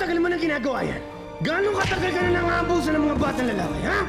tagal mo na ginagawa yan? Gano'ng katagal ka na nang-aabuso ng mga batang lalaki, ha?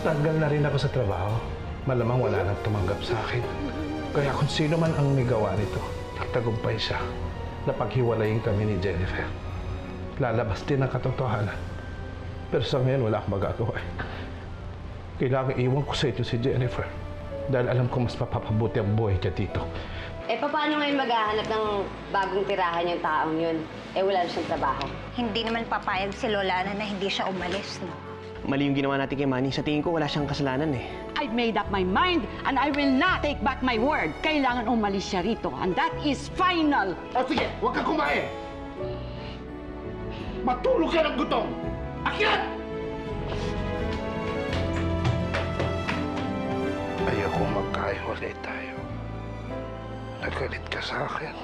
Tagal na rin ako sa trabaho. Malamang wala nang tumanggap sa akin. Kaya kung sino man ang may gawa nito, nagtagumpay siya na paghiwalayin kami ni Jennifer. Lalabas din ang katotohanan. Pero sa ngayon, wala akong magagawa. Kailangan iwan ko sa ito si Jennifer. Dahil alam ko mas mapapabuti ang buhay niya dito. Eh, paano ngayon maghahanap ng bagong tirahan yung taong yun? Eh, wala na siyang trabaho. Hindi naman papayag si Lola na hindi siya umalis, no? Mali yung ginawa natin kay Manny. Sa tingin ko, wala siyang kasalanan eh. I've made up my mind and I will not take back my word. Kailangan umalis siya rito and that is final. O sige, huwag ka kumain. Matulog ka ng gutom. Akyat! Ayoko magkahiwalay tayo. Nagalit ka sa akin.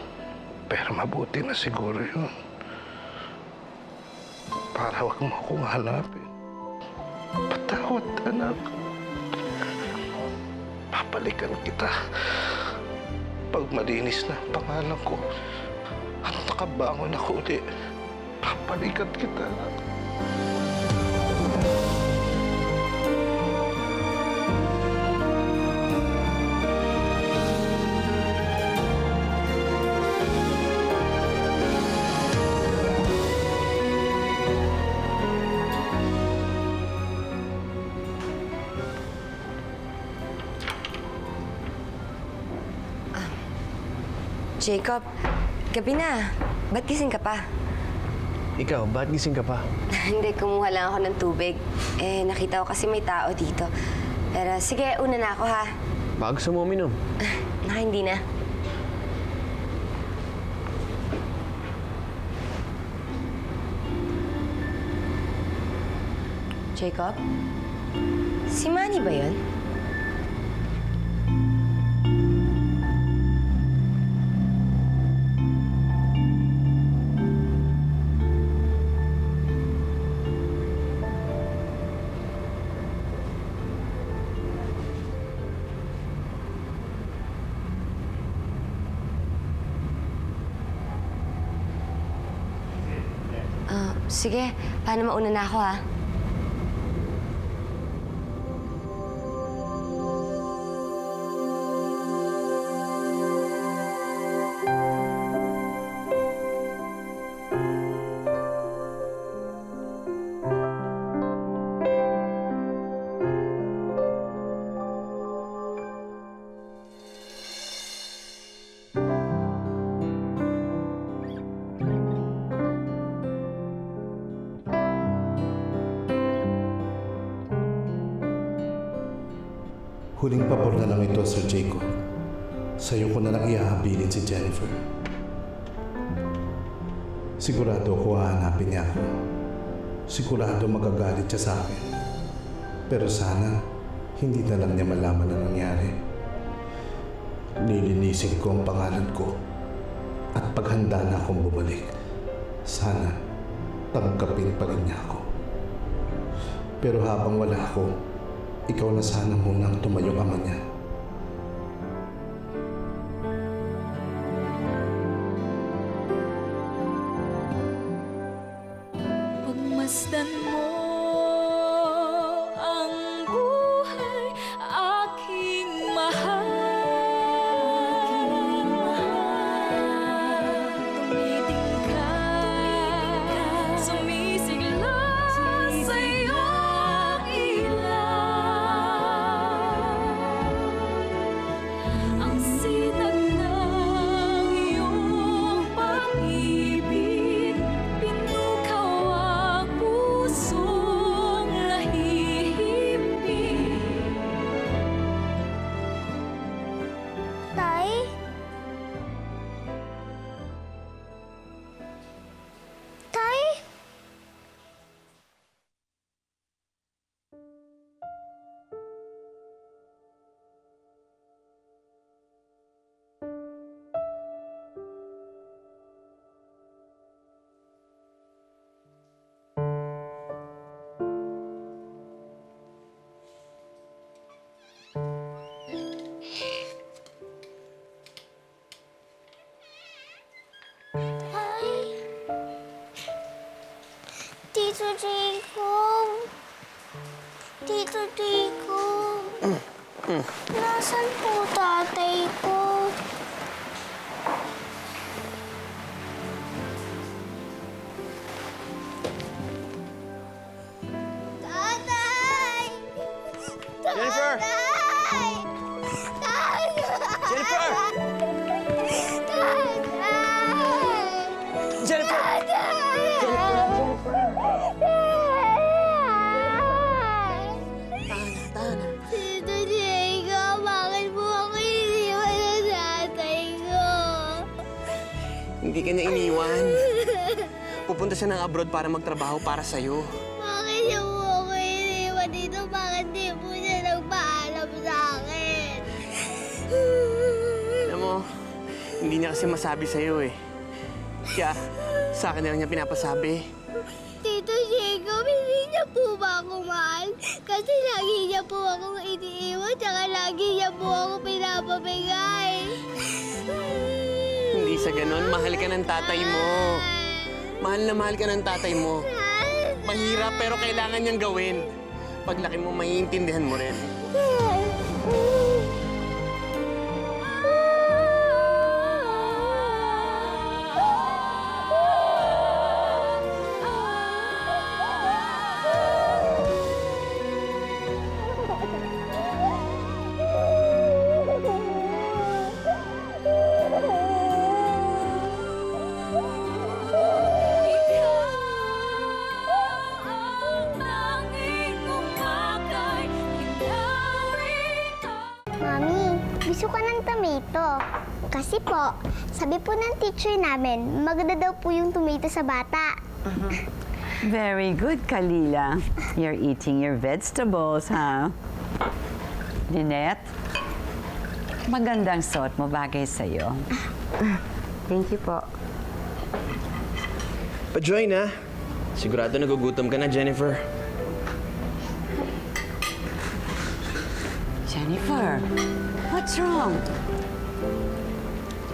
Pero mabuti na siguro yun. Para wag mo akong hanapin. Patawad, anak. Papalikan kita. Pag malinis na ang pangalan ko at nakabangon ako ulit, papalikan kita, anak. Jacob, gabi na. Ba't gising ka pa? Ikaw, bakit gising ka pa? Hindi, kumuha lang ako ng tubig. Eh, nakita ko kasi may tao dito. Pero sige, una na ako ha. Baka gusto mo uminom. Hindi na. Jacob? Si Manny ba yun? Sige, paano mauna na ako, ha? Huling pabor na lang ito, Sir Jacob. Sa'yo ko na lang ihahabilin si Jennifer. Sigurado ko hahanapin niya ako. Sigurado magagalit siya sa akin. Pero sana, hindi na lang niya malaman ang nangyari. Lilinisin ko ang pangalan ko at paghanda na akong bumalik. Sana, tanggapin pa rin niya ako. Pero habang wala ako, ikaw na sana munang tumayong ama niya. Pagmasdan mo ang buhay, aking mahal. Tumiting ka, sumisigla sa iyong ilaw. Tito Jacob. Nasaan po tatay ko? Tatay! Jennifer! Tatay! Jennifer! Tatay! Jennifer! Tito Jacob, bakit po ako iniwan ng tatay ko? Hindi ka niya iniwan. Pupunta siya ng abroad para magtrabaho para sa'yo. Bakit niyo po ako iniwan dito? Bakit di po siya nagpaalam sa akin? Alam mo, hindi niya kasi masabi sa'yo eh. Kaya, sa akin na lang niya pinapasabi. Tito Jacob, hindi niya po ba ako mahal? Kasi lagi niya po akong iniiwan, tsaka lagi niya po ako pinapabigay. Hindi sa ganon, mahal ka ng tatay mo. Mahal na mahal ka ng tatay mo. Mahirap pero kailangan niyang gawin. Paglaki mo, maiintindihan mo rin. Mami, gusto ka ng tomato. Kasi po, sabi po ng teacher namin, maganda daw po yung tomato sa bata. Very good, Kalila. You're eating your vegetables, ha? Lynette, magandang suot mo, bagay sa'yo. Thank you po. Pa-join ha. Sigurado nagugutom ka na, Jennifer. Jennifer, what's wrong?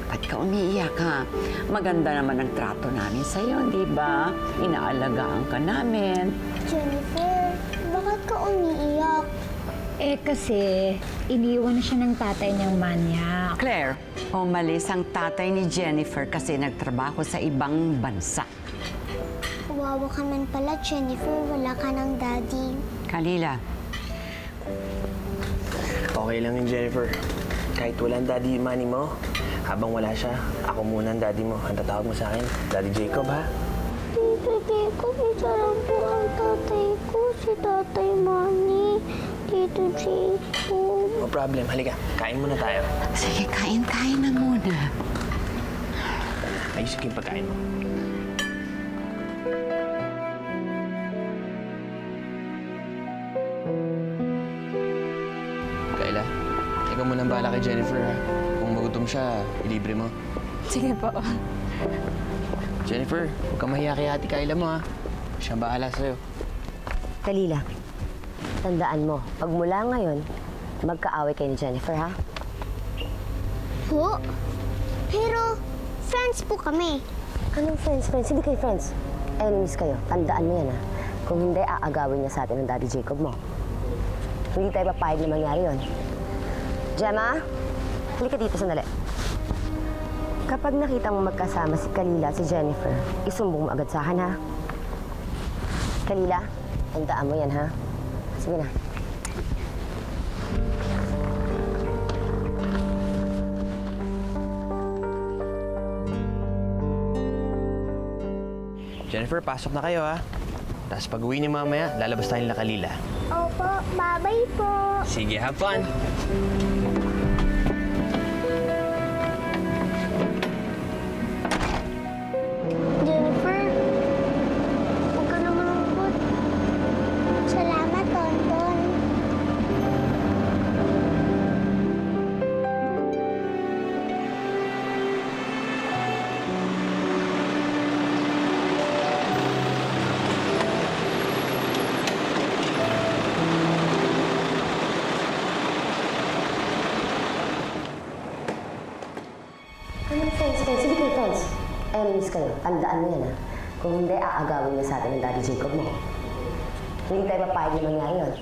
Ba't ka umiiyak, ha? Maganda naman ang trato namin sa'yo, di ba? Inaalagaan ka namin. Jennifer, bakit ka umiiyak? Eh kasi, iniwan na siya ng tatay niyang manyak. Claire, umalis ang tatay ni Jennifer kasi nagtrabaho sa ibang bansa. Kawawa ka man pala, Jennifer. Wala ka ng daddy. Kalila, Okay lang yun, Jennifer. Kahit walang daddy money mo, habang wala siya, ako muna ang daddy mo. Ang tatawag mo sa akin, Daddy Jacob, ha? Tito Jacob, isa lang po ang tatay ko. Si Tatay Manny. Tito Jacob. No problem. Halika, kain muna tayo. sige, kain-kain na muna. Ayusin ko yung pagkain mo. Kayla, ikaw muna ang bahala kay Jennifer, ha? Kung magutom siya, ilibre mo. Sige po. Jennifer, huwag kang mahiya kay Ate Kayla mo, ha? Siya ang bahala sa'yo. Kalila, tandaan mo, pag mula ngayon, magkaaway kayo ni Jennifer, ha? Po? Pero, friends po kami. Anong friends? Hindi kayo friends. Enemies kayo. Tandaan mo yan, ha? Kung hindi, aagawin niya sa atin ng Daddy Jacob mo. Hindi tayo papayag na mangyari yun. Gemma, halika dito sandali. Kapag nakita mo magkasama si Kalila at si Jennifer, isumbong mo agad sa akin, ha? Kalila, tandaan mo yan, ha? Sige na. Jennifer, pasok na kayo, ha? Tapos pag uwi niyo mamaya, lalabas tayo nila Kalila. Opo, bye-bye po. Sige, have fun! Jennifer, huwag ka na malungkot. Salamat, Tonton. Anong friends? Hindi kayo friends. Enemies kayo. Tandaan mo yan, ha? Kung hindi, aagawin niya sa atin ng Daddy Jacob mo. Hindi tayo papayag na mangyari yun.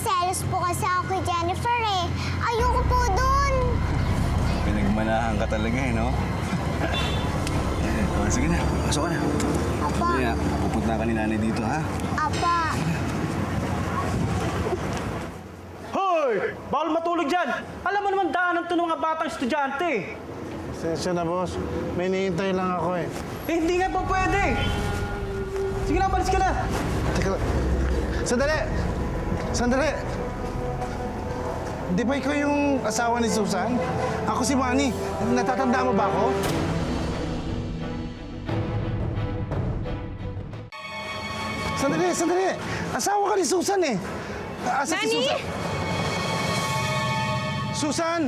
nagsiselos po kasi ako kay Jennifer eh. Ayoko po dun. Pinagmanahan ka talaga eh, no? Oh, sige na, pasok ka na. Apa. Kaya, pupunta ka ni nanay dito, ha? Apa. Hoy! Bawal matulog dyan! Alam mo naman daanan to ng mga batang estudyante. Sensya na, boss. May hinihintay lang ako eh. Eh, hindi nga po pwede. Sige na, palis ka na. Teka lang. Sandali! Sandali! Di ba ikaw yung asawa ni Susan? Ako si Manny. Natatanda mo ba ako? Sandali, sandali! Asawa ka ni Susan eh! Asa si Susan? Susan!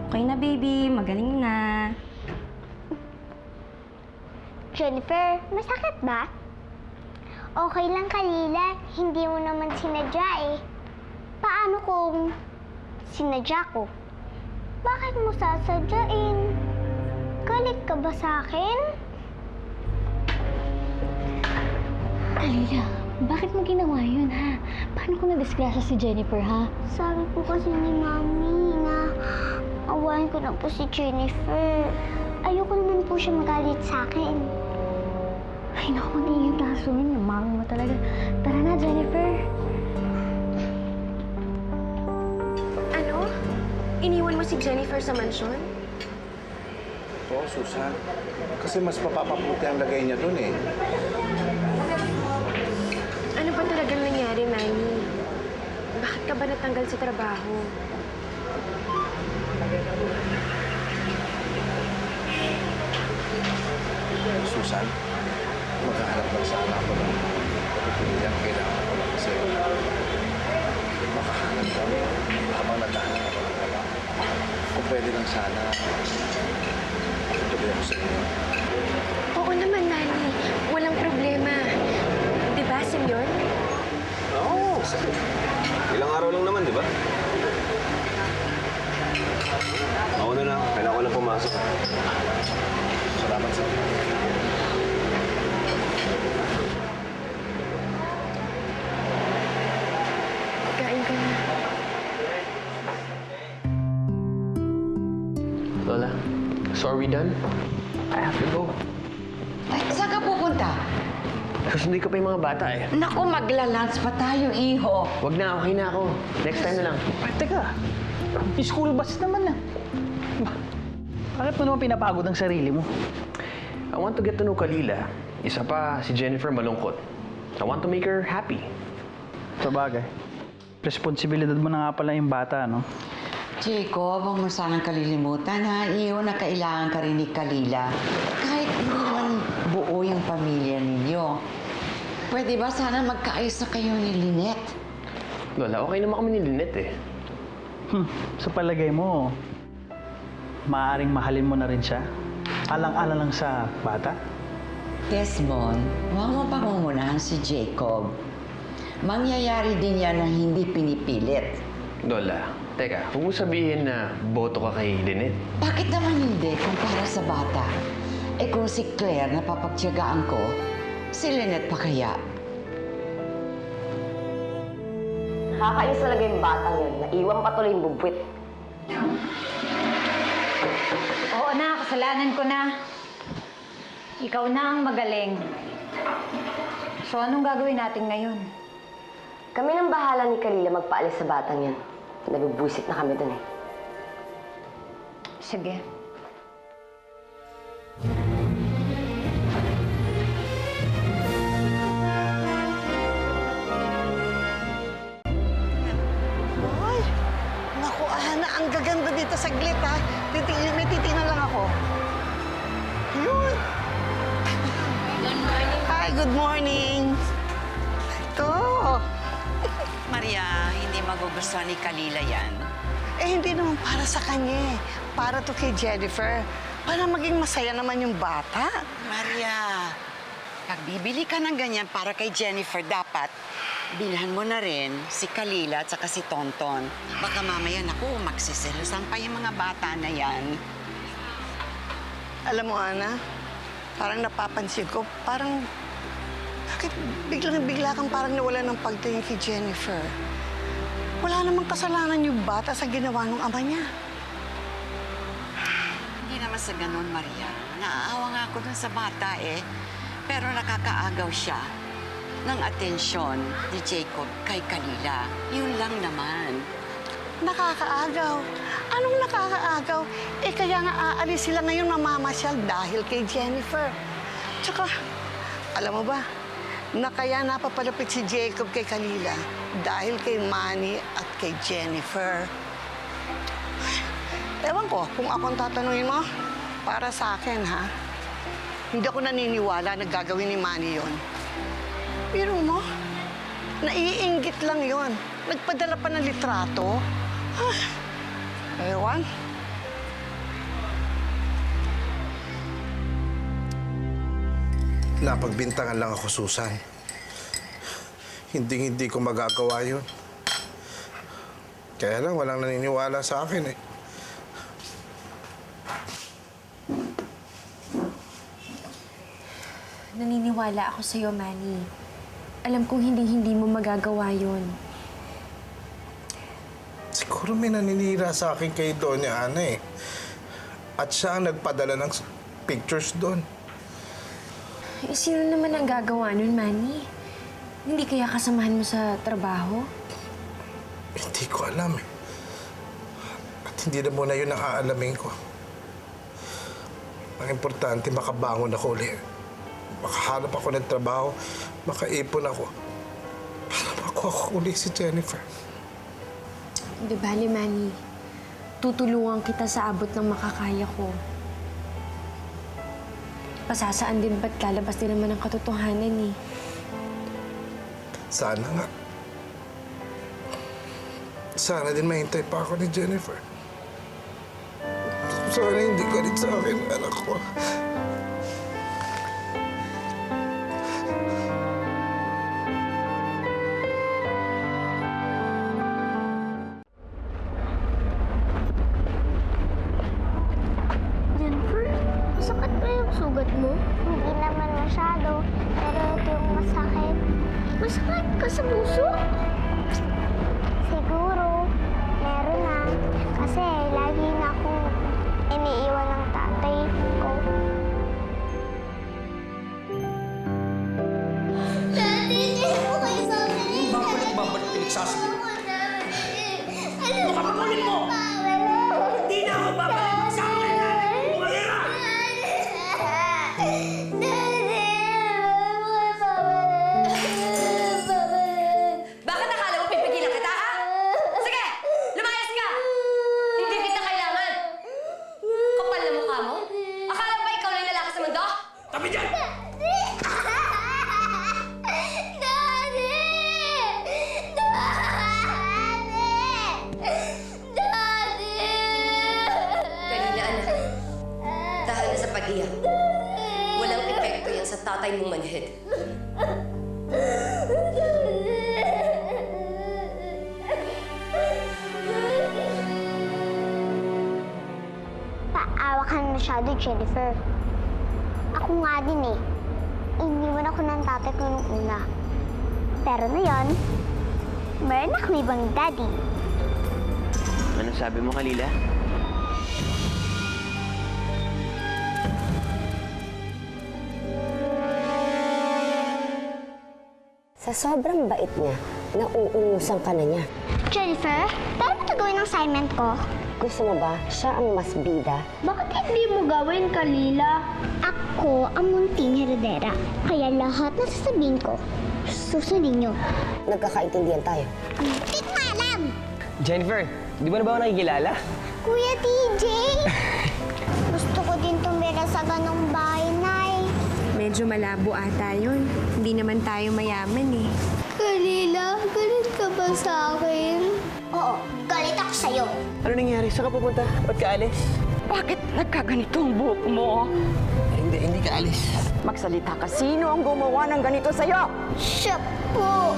Okay na, baby. Magaling na. Jennifer, masakit ba? Okay lang, Kalila. Hindi mo naman sinadya eh. Paano kung sinadya ko? Bakit mo sasadyain? Galit ka ba sa akin? Kalila, bakit mo ginawa yun, ha? Paano kung nadisgrasya si Jennifer, ha? Sabi po kasi ni Mami na awahin ko na po si Jennifer. Ayoko naman po siya magalit sa akin. Ay, naku, magiging raso yun. Mami mo talaga. Tara na, Jennifer. Ano? Iniwan mo si Jennifer sa mansyon? Oo, Susan. Kasi mas mapapabuti ang lagay niya dun eh. Ano ba talagang nangyari, Manny? Bakit ka ba natanggal sa trabaho? Susan, maghahanap lang sana ako ng pagpipilian. Kailangan ko lang kasi makahanap kami habang naghahanap ako ng trabaho. Kung pwede lang sana, tuloy ako sa inyo. Oo naman, Manny. Walang problema. Di ba, Simeon? Oo. Ilang araw lang naman, di ba? Ako na lang. Kailangan ko lang pumasok. Salamat sa inyo. Kain ka na. Lola, so are we done? I have to go. Ay, saan ka pupunta? Susundin ko pa yung mga bata eh. Naku, maglalunch pa tayo, iho. Wag na, okay na ako. Next time na lang. Ay, teka. Yung school bus naman, Bakit mo naman pinapagod ang sarili mo? I want to get to know Kalila. Isa pa, si Jennifer malungkot. I want to make her happy. Sabagay. Responsibilidad mo na nga pala yung bata, no? Jacob, huwag mo sanang kalilimutan, ha? Iho na kailangan ka rin ni Kalila. Kahit hindi naman buo yung pamilya ninyo. Pwede ba sana magkaayos na kayo ni Lynette? Lola, okay naman kami ni Lynette eh. Sa palagay mo, maaaring mahalin mo na rin siya? Alang-alang lang sa bata? Desmond, huwag mo pangungunahan si Jacob. Mangyayari din yan na hindi pinipilit. Lola, teka, huwag mo sabihin na boto ka kay Lynette. Bakit naman hindi kung para sa bata? Eh kung si Claire na papagtiyagaan ko, si Lynette pa kaya? Nakakainis talaga yung batang yun. Naiwan pa tuloy yung bubwit. Oo na, kasalanan ko na. Ikaw na ang magaling. So, anong gagawin natin ngayon? Kami nang bahala ni Kalila magpaalis sa batang yan. Nabibwisit na kami dun eh. Sige. Ay, naku, Ana, ang gaganda dito saglit, ha? May titingnan lang ako. Yun. Good morning. Hi, good morning. Ito. Maria, hindi magugustuhan ni Kalila yan. Eh, hindi naman para sa kanya eh. Para to kay Jennifer. Para maging masaya naman yung bata. Maria, pag bibili ka ng ganyan para kay Jennifer, dapat bilhan mo na rin si Kalila at saka si Tonton. Baka mamaya, naku, magsisilusan pa yung mga bata na yan. Alam mo, Ana, parang napapansin ko, parang bakit biglang-bigla kang parang nawala ng pagtingin kay Jennifer? Wala namang kasalanan yung bata sa ginawa ng ama niya. Hindi naman sa ganun, Maria. Naaawa nga ako dun sa bata eh. Pero nakakaagaw siya ng atensyon ni Jacob kay Kalila. Yun lang naman. Nakakaagaw. Anong nakakaagaw? Eh kaya nga aalis sila ngayon mamamasyal dahil kay Jennifer. Tsaka, alam mo ba, na kaya napapalapit si Jacob kay Kalila dahil kay Manny at kay Jennifer. Ewan ko, kung akong tatanungin mo, para sa akin, ha? Hindi ako naniniwala na gagawin ni Manny yon. Pero mo, naiinggit lang yon. Nagpadala pa ng litrato. Ewan. Napagbintangan lang ako, Susan. Hindi ko magagawa yun. Kaya lang, walang naniniwala sa akin eh. Naniniwala ako sa'yo, Manny. Alam kong hindi mo magagawa yun. Siguro may naninira sa akin kay Doña Ana eh. At siya ang nagpadala ng pictures doon. Eh, sino naman ang gagawa nun, Manny? Hindi kaya kasamahan mo sa trabaho? Hindi ko alam eh. At hindi na muna yun ang aalamin ko. Ang importante, makabangon ako ulit. Makahanap ako ng trabaho, makaipon ako. Para makuha ko ulit si Jennifer. Di bali, Manny. Tutulungan kita sa abot ng makakaya ko. Pasasaan din ba't lalabas din naman ang katotohanan eh. Sana nga. Sana din mahintay pa ako ni Jennifer. Sana hindi galit sa akin, anak ko. Jennifer, masakit ba yung sugat mo? Hindi naman masyado, pero ito yung masakit. Masakit ka sa puso? Siguro, meron na. Kasi lagi na akong iniiwan ng tatay ko. Daddy, hindi ako kayo sa akin. Babalik pinagsasabi. Ano ka pakunin mo? Hindi na ako babalik sa akin. Bumalira! Bakit akala mo pipigilan kita, ha? Sige! Lumayas ka! Hindi kita kailangan! Kapal na mukha mo? Akala mo ba ikaw lang yung lalaki sa mundo? Tabi dyan! Kanina, anak. Dahil na sa pag-iyak. Walang epekto yan sa tatay mong manhid. Paawa ka na masyado, Jennifer. Ako nga din eh. Iniwan ako ng tatay ko nung una. Pero ngayon, meron akong ibang daddy. Anong sabi mo, Kalila? Sa sobrang bait niya, nauungusan ka na niya. Jennifer, paano ito gawin ang assignment ko? Gusto mo ba siya ang mas bida? Bakit hindi mo gawin, Kalila? Ako ang munting heredera. Kaya lahat na sasabihin ko, susundin niyo. Nagkakaintindihan tayo. Hindi ko alam! Jennifer, di mo na ba ako nakikilala? Kuya TJ! Gusto ko din tumira sa ganong bahay, Nay. Medyo malabo ata yun. Hindi naman tayo mayaman eh. Kalila, galit ka ba sa akin? Oo, galit ako sa'yo. Ano nangyari? Saan ka pupunta? Ba't ka alis? Bakit nagkaganito ang buhok mo? Hindi ka alis. Magsalita ka. Sino ang gumawa ng ganito sa'yo? Siya po.